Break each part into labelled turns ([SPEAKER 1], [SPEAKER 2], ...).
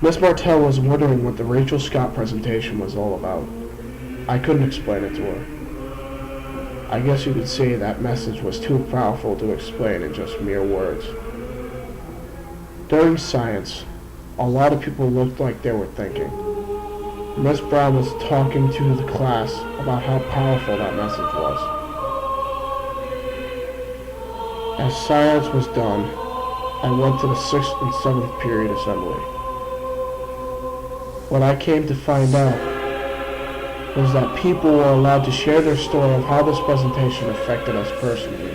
[SPEAKER 1] Miss Martell was wondering what the Rachel Scott presentation was all about. I couldn't explain it to her. I guess you could say that message was too powerful to explain in just mere words. During science, a lot of people looked like they were thinking. Miss Brown was talking to the class about how powerful that message was. As science was done, I went to the 6th and 7th period assembly. What I came to find out was that people were allowed to share their story of how this presentation affected us personally.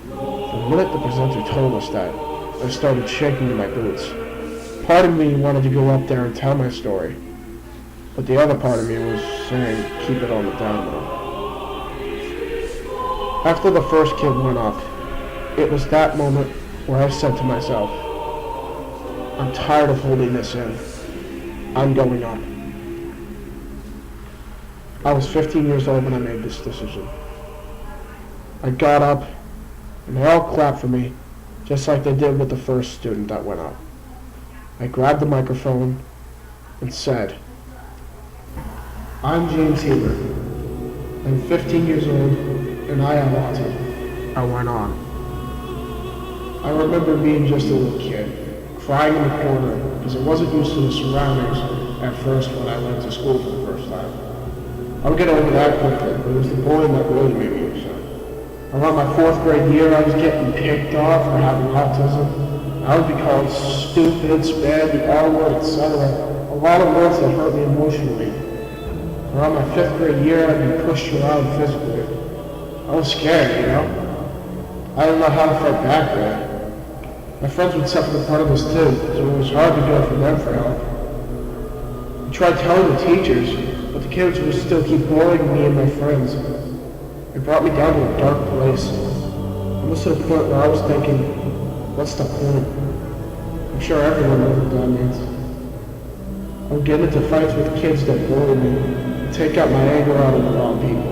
[SPEAKER 1] The minute the presenter told us that, I started shaking in my boots. Part of me wanted to go up there and tell my story, but the other part of me was saying, keep it on the down low. After the first kid went up, it was that moment where I said to myself, I'm tired of holding this in. I'm going up. I was 15 years old when I made this decision. I got up, and they all clapped for me, just like they did with the first student that went up. I grabbed the microphone and said, I'm James Heber. I'm 15 years old, and I have autism. I went on. I remember being just a little kid, crying in the corner because I wasn't used to the surroundings at first when I went to school for the first time. I would get over that quickly, but it was the bullying that really made me upset. Around my 4th grade year, I was getting picked off for having autism. I would be called stupid, sped, the R word, etc. A lot of words that hurt me emotionally. Around my 5th grade year, I'd be pushed around physically. I was scared, you know? I didn't know how to fight back there. My friends would suffer the part of this too, so it was hard to go for them for help. I tried telling the teachers, but the kids would still keep bullying me and my friends. It brought me down to a dark place. Almost to the point where I was thinking, what's the point? I'm sure everyone knows what that means. I would get into fights with kids that bullied me and take out my anger out on the wrong people.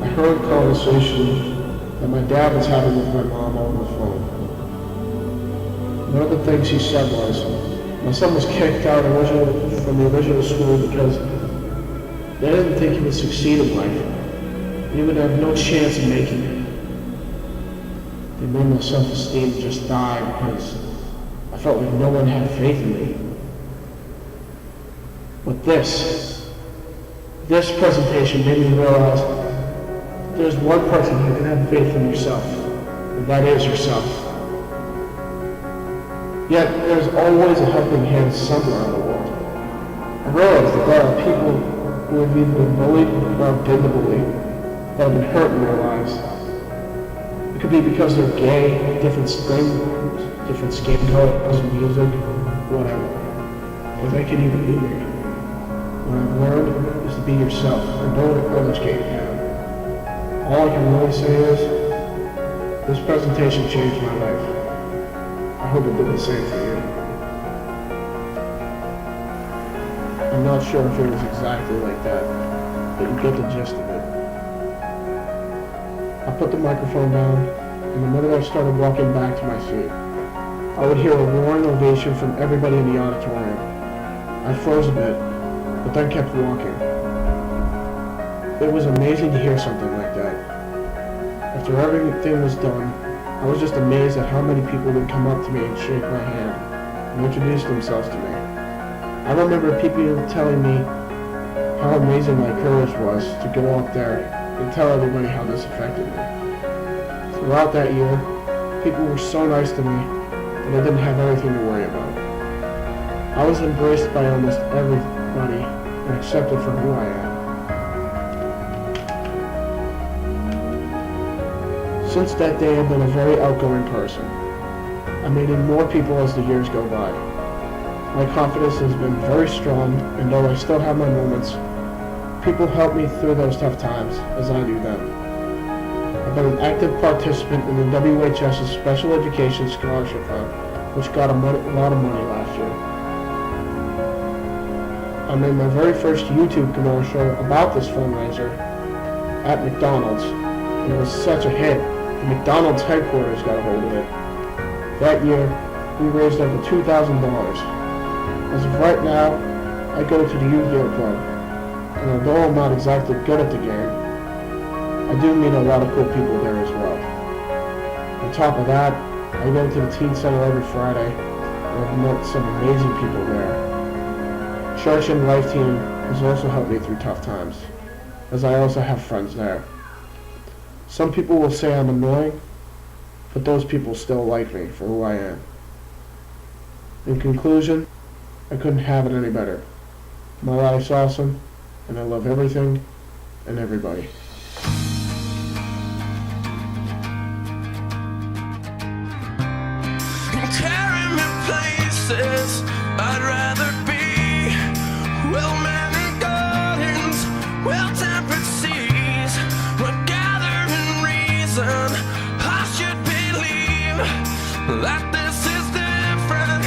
[SPEAKER 1] I heard a conversation that my dad was having with my mom over the phone. One of the things he said was, my son was kicked out from the original school because they didn't think he would succeed in life. He would have no chance of making it. They made my self-esteem just die because I felt like no one had faith in me. But this presentation made me realize there's one person who can have faith in yourself, and that is yourself. Yet, there's always a helping hand somewhere in the world. I realize that there are people who have either been bullied or have been bullied, that have been hurt in their lives. It could be because they're gay, different skin colors, music, whatever. Or they could even be me. What I've learned is to be yourself, and don't let others get you down. All I can really say is, this presentation changed my life. I hope it did the same for you. I'm not sure if it was exactly like that, but you get the gist of it. I put the microphone down, and the minute I started walking back to my seat, I would hear a roaring ovation from everybody in the auditorium. I froze a bit, but then kept walking. It was amazing to hear something like that. After everything was done, I was just amazed at how many people would come up to me and shake my hand and introduce themselves to me. I remember people telling me how amazing my courage was to go up there and tell everybody how this affected me. Throughout that year, people were so nice to me that I didn't have anything to worry about. I was embraced by almost everybody and accepted for who I am. Since that day, I've been a very outgoing person. I'm meeting more people as the years go by. My confidence has been very strong, and though I still have my moments, people help me through those tough times as I do them. I've been an active participant in the WHS's Special Education Scholarship Fund, which got a lot of money last year. I made my very first YouTube commercial about this fundraiser at McDonald's, and it was such a hit. The McDonald's headquarters got a hold of it. That year, we raised over $2,000. As of right now, I go to the Yu-Gi-Oh Club, and although I'm not exactly good at the game, I do meet a lot of cool people there as well. On top of that, I go to the Teen Center every Friday, and I've met some amazing people there. Church and Life Team has also helped me through tough times, as I also have friends there. Some people will say I'm annoying, but those people still like me for who I am. In conclusion, I couldn't have it any better. My life's awesome, and I love everything and everybody.
[SPEAKER 2] Carry me places I'd rather be. Well-mannered gardens, well-tempered seas. We're gathering reason. I should believe that this is different,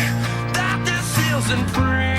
[SPEAKER 2] that this isn't free.